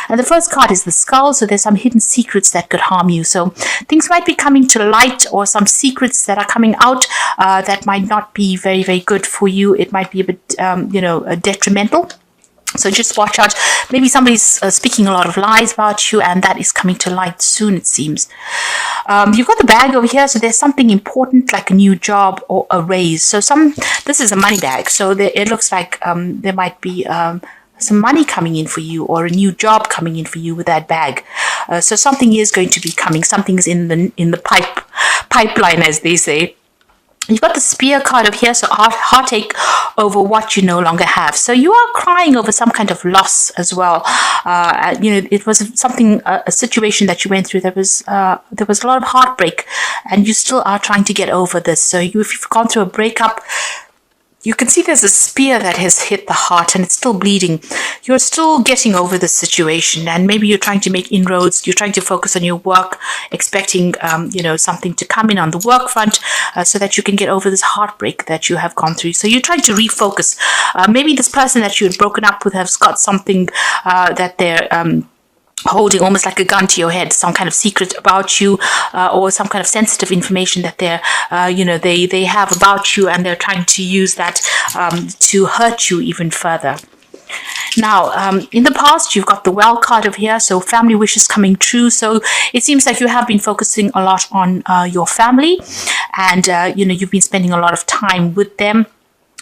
And the first card is the skull. So there's some hidden secrets that could harm you. So things might be coming to light, or some secrets that are coming out that might not be very, very good for you. It might be a bit, detrimental. So just watch out. Maybe somebody's speaking a lot of lies about you, and that is coming to light soon, it seems. You've got the bag over here. So there's something important, like a new job or a raise. So this is a money bag. So it looks like there might be some money coming in for you, or a new job coming in for you with that bag. So something is going to be coming. Something's in the pipeline, as they say. You've got the spear card over here, so heartache over what you no longer have. So you are crying over some kind of loss as well. It was a situation that you went through. There was a lot of heartbreak, and you still are trying to get over this. So if you've gone through a breakup, you can see there's a spear that has hit the heart and it's still bleeding. You're still getting over this situation, and maybe you're trying to make inroads. You're trying to focus on your work, expecting, something to come in on the work front so that you can get over this heartbreak that you have gone through. So you're trying to refocus. Maybe this person that you had broken up with has got something that they're holding almost like a gun to your head, some kind of secret about you, or some kind of sensitive information that they have about you, and they're trying to use that to hurt you even further. Now, in the past, you've got the well card over here, so family wishes coming true. So it seems like you have been focusing a lot on your family, and you've been spending a lot of time with them.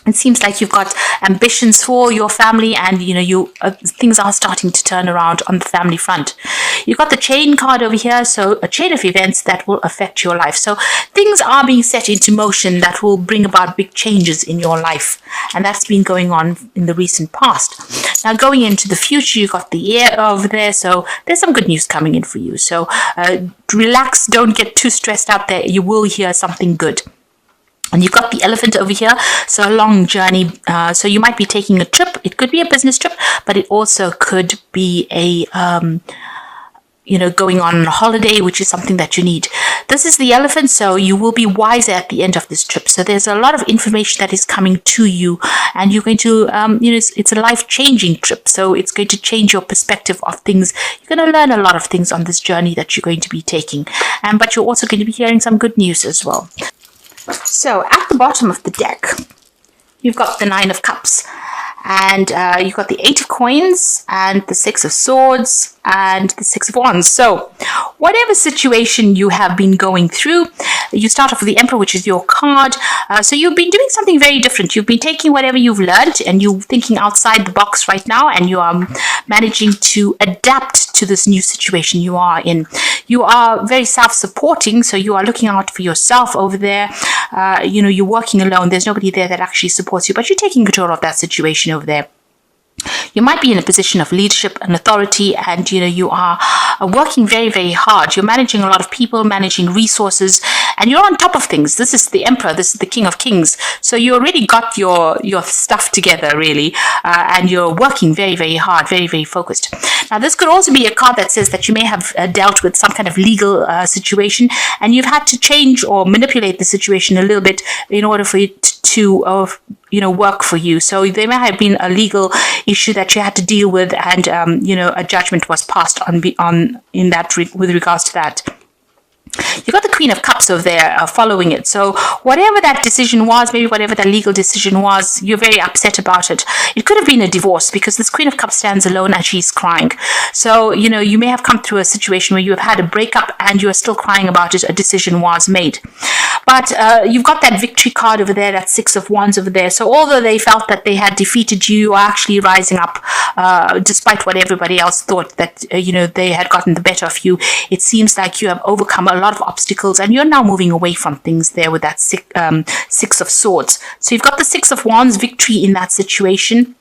It seems like you've got ambitions for your family, and things are starting to turn around on the family front. You've got the chain card over here, so a chain of events that will affect your life. So things are being set into motion that will bring about big changes in your life, and that's been going on in the recent past. Now, going into the future, you've got the air over there, so there's some good news coming in for you. So relax, don't get too stressed out there. You will hear something good. And you've got the elephant over here, so a long journey. So you might be taking a trip. It could be a business trip, but it also could be a, going on a holiday, which is something that you need. This is the elephant, so you will be wiser at the end of this trip. So there's a lot of information that is coming to you, and you're going to, it's a life-changing trip. So it's going to change your perspective of things. You're going to learn a lot of things on this journey that you're going to be taking. But you're also going to be hearing some good news as well. So at the bottom of the deck, you've got the 9 of Cups, and you've got the 8 of Coins, and the 6 of Swords, and the 6 of Wands. So whatever situation you have been going through, you start off with the Emperor, which is your card. So you've been doing something very different. You've been taking whatever you've learned, and you're thinking outside the box right now, and you are managing to adapt to this new situation you are in. You are very self-supporting, so you are looking out for yourself over there. You're working alone. There's nobody there that actually supports you, but you're taking control of that situation over there. You might be in a position of leadership and authority, and you are working very, very hard. You're managing a lot of people, managing resources, and you're on top of things. This is the Emperor. This is the King of Kings. So you already got your stuff together, really, and you're working very, very hard, very, very focused. Now, this could also be a card that says that you may have dealt with some kind of legal situation, and you've had to change or manipulate the situation a little bit in order for it to work for you. So there may have been a legal issue that you had to deal with, and a judgment was passed on in that with regards to that. You got the Queen of Cups over there following it. So whatever that decision was, maybe whatever that legal decision was, you're very upset about it. It could have been a divorce, because this Queen of Cups stands alone and she's crying. So, you may have come through a situation where you have had a breakup and you are still crying about it. A decision was made. But you've got that victory card over there, that 6 of Wands over there. So although they felt that they had defeated you, you are actually rising up despite what everybody else thought that, they had gotten the better of you. It seems like you have overcome a lot of obstacles, and you're now moving away from things there with that 6 of Swords. So you've got the 6 of Wands, victory in that situation,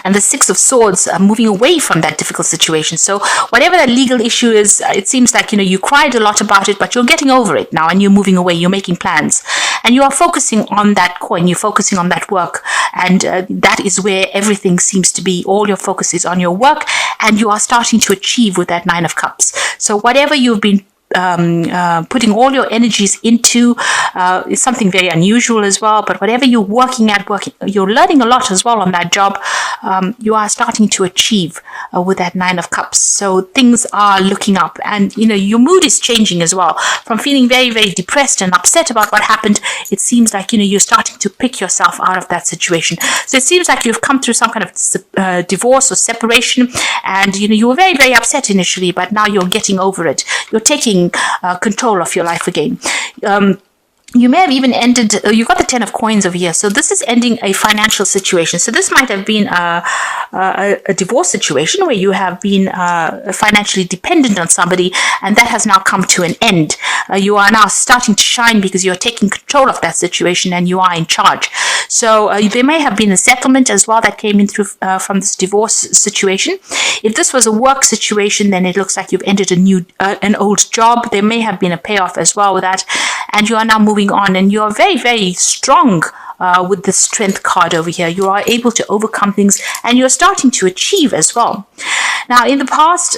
and the 6 of Swords moving away from that difficult situation. So whatever that legal issue is, it seems like, you cried a lot about it, but you're getting over it now, and you're moving away. You're making plans, and you are focusing on that coin. You're focusing on that work, and that is where everything seems to be. All your focus is on your work, and you are starting to achieve with that 9 of Cups. So whatever you've been putting all your energies into is something very unusual as well. But whatever you're working at, you're learning a lot as well on that job. You are starting to achieve with that Nine of Cups. So things are looking up, and your mood is changing as well. From feeling very, very depressed and upset about what happened, it seems like you're starting to pick yourself out of that situation. So it seems like you've come through some kind of divorce or separation, and you were very, very upset initially, but now you're getting over it. You're taking control of your life again. You may have even ended, you got the 10 of coins over here. So this is ending a financial situation. So this might have been a divorce situation where you have been financially dependent on somebody, and that has now come to an end. You are now starting to shine because you're taking control of that situation and you are in charge. So there may have been a settlement as well that came in through from this divorce situation. If this was a work situation, then it looks like you've ended an old job. There may have been a payoff as well with that, and you are now moving on, and you are very, very strong with the Strength card over here. You are able to overcome things, and you're starting to achieve as well. Now, in the past,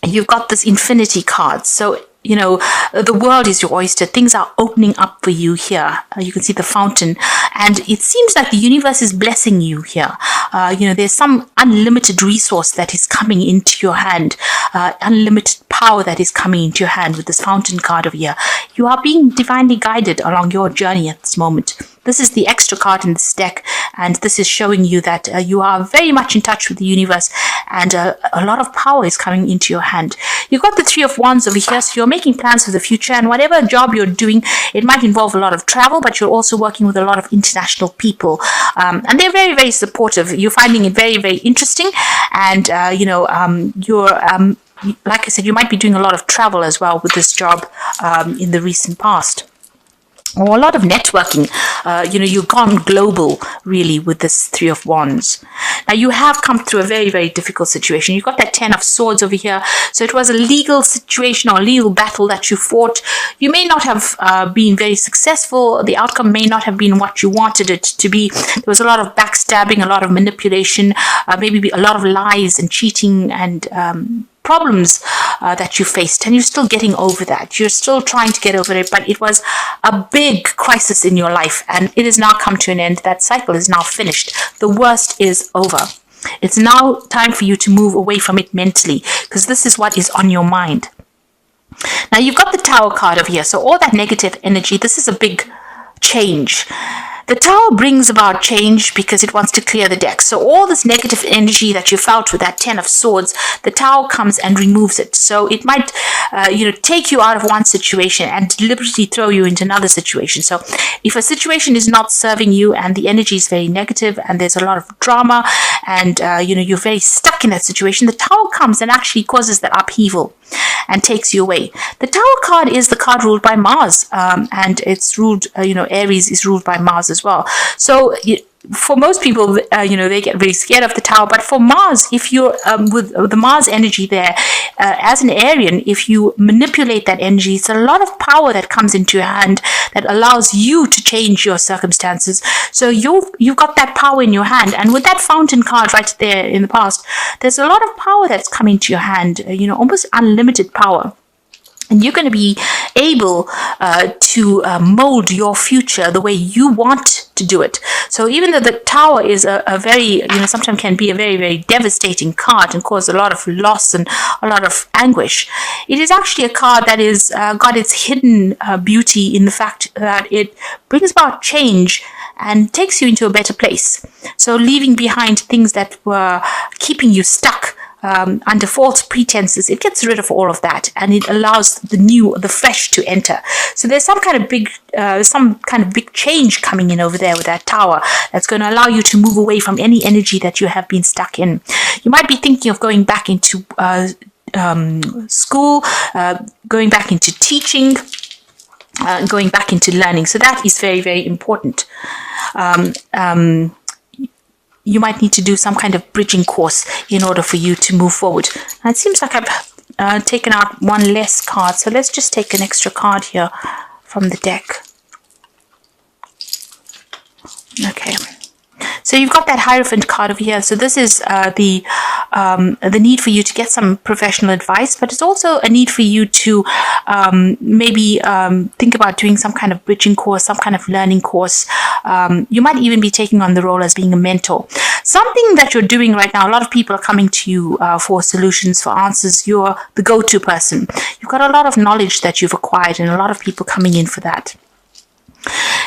you've got this Infinity card. So the world is your oyster. Things are opening up for you here. You can see the fountain, and it seems like the universe is blessing you here. There's some unlimited resource that is coming into your hand, unlimited power that is coming into your hand with this fountain card over here. You are being divinely guided along your journey at this moment. This is the extra card in this deck, and this is showing you that you are very much in touch with the universe, and a lot of power is coming into your hand. You've got the Three of Wands over here, so you're making plans for the future, and whatever job you're doing, it might involve a lot of travel, but you're also working with a lot of international people, and they're very, very supportive. You're finding it very, very interesting, and you're like I said, you might be doing a lot of travel as well with this job in the recent past. Or a lot of networking. You've gone global, really, with this Three of Wands. Now, you have come through a very, very difficult situation. You've got that 10 of Swords over here. So it was a legal situation or a legal battle that you fought. You may not have been very successful. The outcome may not have been what you wanted it to be. There was a lot of backstabbing, a lot of manipulation, maybe a lot of lies and cheating and problems that you faced, and you're still getting over that. You're still trying to get over it, but it was a big crisis in your life, and it has now come to an end. That cycle is now finished. The worst is over. It's now time for you to move away from it mentally, because this is what is on your mind. Now, you've got the Tower card over here, so all that negative energy, this is a big change. The Tower brings about change because it wants to clear the deck. So all this negative energy that you felt with that 10 of Swords, the Tower comes and removes it. So it might, take you out of one situation and deliberately throw you into another situation. So if a situation is not serving you and the energy is very negative and there's a lot of drama and, you're very stuck in that situation, the Tower comes and actually causes that upheaval and takes you away. The Tower card is the card ruled by Mars, and it's ruled, Aries is ruled by Mars as well. So for most people, they get really scared of the Tower. But for Mars, if you're with the Mars energy there, as an Arian, if you manipulate that energy, it's a lot of power that comes into your hand that allows you to change your circumstances. So you've got that power in your hand. And with that Fountain card right there in the past, there's a lot of power that's coming to your hand, almost unlimited power. And you're going to be able to mold your future the way you want to do it. So even though the Tower is a very, sometimes can be a very, very devastating card and cause a lot of loss and a lot of anguish, it is actually a card that is got its hidden beauty in the fact that it brings about change and takes you into a better place. So leaving behind things that were keeping you stuck under false pretenses, it gets rid of all of that and it allows the fresh to enter. So there's some kind of big change coming in over there with that Tower that's going to allow you to move away from any energy that you have been stuck in. You might be thinking of going back into school, going back into teaching, going back into learning. So that is very, very important. You might need to do some kind of bridging course in order for you to move forward. And it seems like I've taken out one less card. So let's just take an extra card here from the deck. Okay. So you've got that Hierophant card over here. So this is the need for you to get some professional advice, but it's also a need for you to maybe think about doing some kind of bridging course, some kind of learning course. You might even be taking on the role as being a mentor. Something that you're doing right now, a lot of people are coming to you for solutions, for answers. You're the go-to person. You've got a lot of knowledge that you've acquired and a lot of people coming in for that.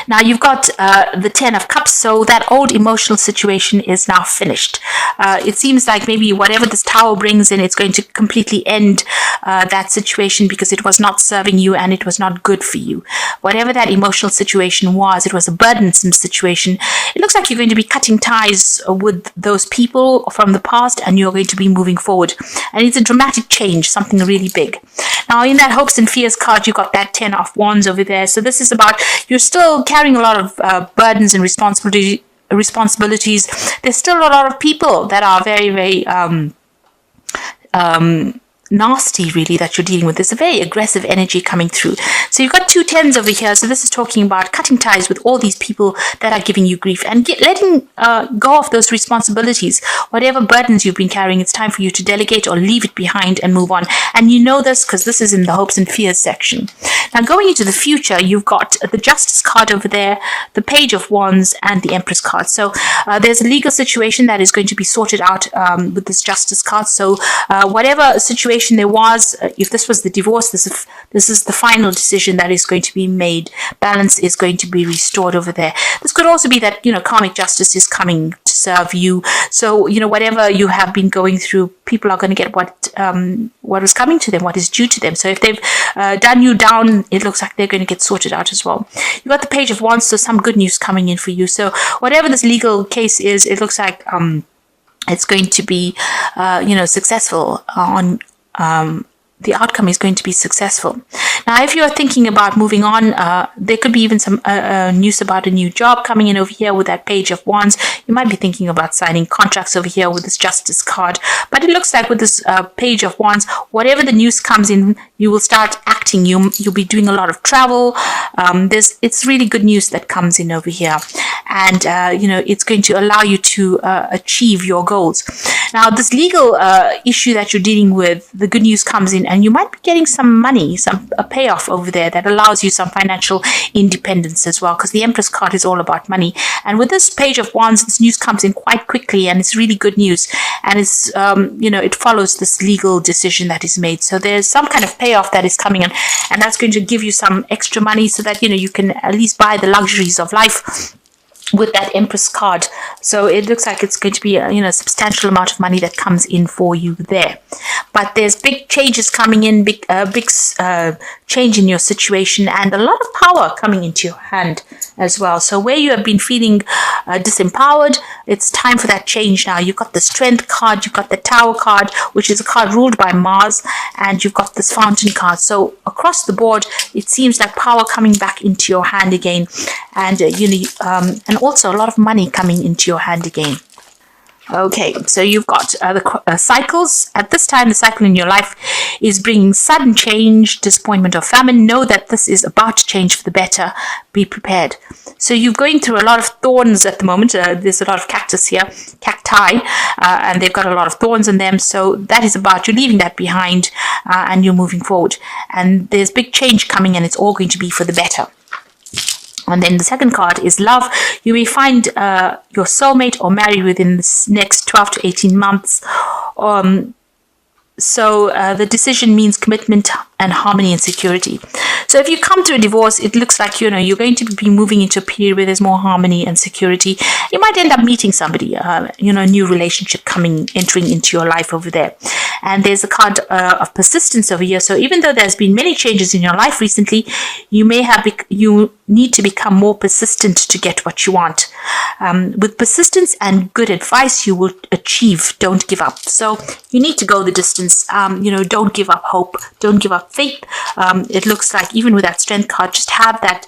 Now you've got the 10 of Cups, so that old emotional situation is now finished. It seems like maybe whatever this Tower brings in, it's going to completely end that situation because it was not serving you and it was not good for you. Whatever that emotional situation was, it was a burdensome situation. It looks like you're going to be cutting ties with those people from the past and you're going to be moving forward. And it's a dramatic change, something really big. Now in that Hopes and Fears card, you got that 10 of Wands over there. So this is about you're still carrying a lot of burdens and responsibilities. There's still a lot of people that are very, very nasty, really, that you're dealing with. There's a very aggressive energy coming through. So you've got two 10s over here. So this is talking about cutting ties with all these people that are giving you grief and letting go of those responsibilities. Whatever burdens you've been carrying, it's time for you to delegate or leave it behind and move on. And you know this because this is in the Hopes and Fears section. Now going into the future, you've got the Justice card over there, the Page of Wands, and the Empress card. So there's a legal situation that is going to be sorted out with this Justice card. So whatever situation there was, if this was the divorce, this is the final decision that is going to be made. Balance is going to be restored over there. This could also be that, karmic justice is coming to serve you. So, whatever you have been going through, people are going to get what is coming to them, what is due to them. So if they've done you down, it looks like they're going to get sorted out as well. You've got the Page of Wands, so some good news coming in for you. So whatever this legal case is, it looks like it's going to be, successful on the outcome is going to be successful. Now, if you're thinking about moving on, there could be even some news about a new job coming in over here with that Page of Wands. You might be thinking about signing contracts over here with this Justice card. But it looks like with this Page of Wands, whatever the news comes in, you will start acting. You'll be doing a lot of travel. It's really good news that comes in over here. And, it's going to allow you to achieve your goals. Now, this legal issue that you're dealing with, the good news comes in and you might be getting some money, a payoff over there that allows you some financial independence as well, because the Empress card is all about money. And with this Page of Wands, this news comes in quite quickly and it's really good news. And it's, it follows this legal decision that is made. So there's some kind of payoff that is coming in and that's going to give you some extra money so that, you can at least buy the luxuries of life with that Empress card. So it looks like it's going to be a substantial amount of money that comes in for you there. But there's big changes coming in, big change in your situation and a lot of power coming into your hand as well. So where you have been feeling disempowered, it's time for that change now. You've got the Strength card, you've got the Tower card, which is a card ruled by Mars, and you've got this Fountain card. So across the board, it seems like power coming back into your hand again, and and also a lot of money coming into your hand again. Okay, so you've got the cycles. At this time, the cycle in your life is bringing sudden change, disappointment, or famine. Know that this is about to change for the better. Be prepared. So you're going through a lot of thorns at the moment. There's a lot of cactus here, cacti, and they've got a lot of thorns in them. So that is about you leaving that behind and you're moving forward. And there's big change coming and it's all going to be for the better. And then the second card is love. You may find your soulmate or marry within the next 12 to 18 months. So the decision means commitment and harmony and security. So if you come to a divorce, it looks like, you're going to be moving into a period where there's more harmony and security. You might end up meeting somebody, a new relationship entering into your life over there. And there's a card of persistence over here. So even though there's been many changes in your life recently, you need to become more persistent to get what you want. With persistence and good advice, you will achieve. Don't give up. So you need to go the distance. Don't give up hope. Don't give up faith. It looks like even with that Strength card, just have that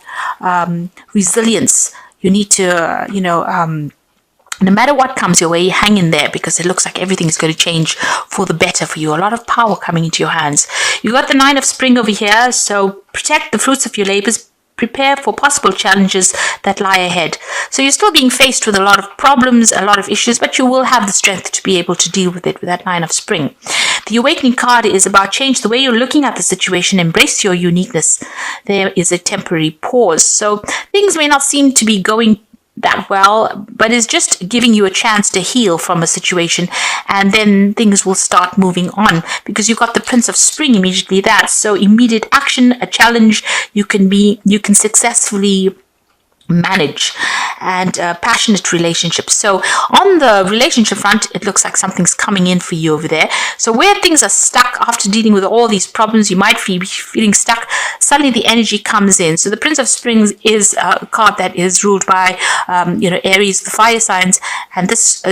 resilience. You need to, no matter what comes your way, hang in there, because it looks like everything is going to change for the better for you. A lot of power coming into your hands. You got the Nine of Spring over here. So protect the fruits of your labors. prepare for possible challenges that lie ahead. So you're still being faced with a lot of problems, a lot of issues, but you will have the strength to be able to deal with it with that 9 of Spring. The Awakening card is about change the way you're looking at the situation, embrace your uniqueness. There is a temporary pause. So things may not seem to be going that well, but it's just giving you a chance to heal from a situation, and then things will start moving on, because you've got the Prince of Spring immediately. That so immediate action, a challenge you can successfully manage, and passionate relationships. So on the relationship front, it looks like something's coming in for you over there. So where things are stuck after dealing with all these problems, you might be feeling stuck. Suddenly the energy comes in. So the Prince of Springs is a card that is ruled by Aries, the fire signs, and this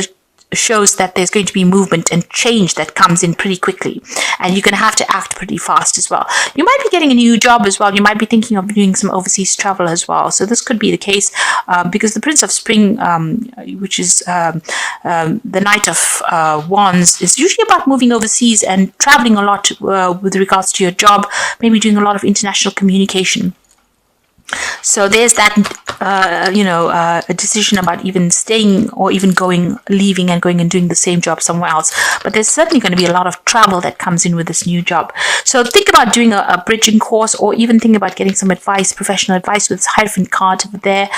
shows that there's going to be movement and change that comes in pretty quickly, and you're going to have to act pretty fast as well. You might be getting a new job as well. You might be thinking of doing some overseas travel as well. So this could be the case, because the Prince of Spring, which is the Knight of Wands, is usually about moving overseas and traveling a lot with regards to your job, maybe doing a lot of international communication. So there's that, a decision about even staying or even leaving and going and doing the same job somewhere else. But there's certainly going to be a lot of travel that comes in with this new job. So think about doing a bridging course, or even think about getting some advice, professional advice, with this Hierophant card there.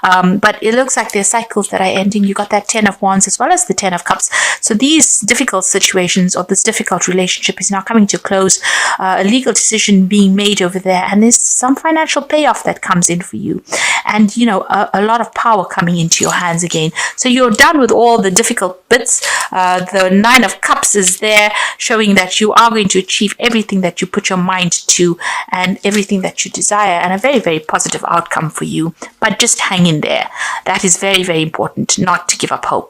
But it looks like there's cycles that are ending. You got that 10 of Wands as well as the 10 of Cups. So these difficult situations, or this difficult relationship, is now coming to a close. A legal decision being made over there, and there's some financial payoff that comes in for you, and a lot of power coming into your hands again. So you're done with all the difficult bits. The 9 of Cups is there, showing that you are going to achieve everything that you put your mind to and everything that you desire, and a very, very positive outcome for you. But just hang in there. That is very, very important, not to give up hope.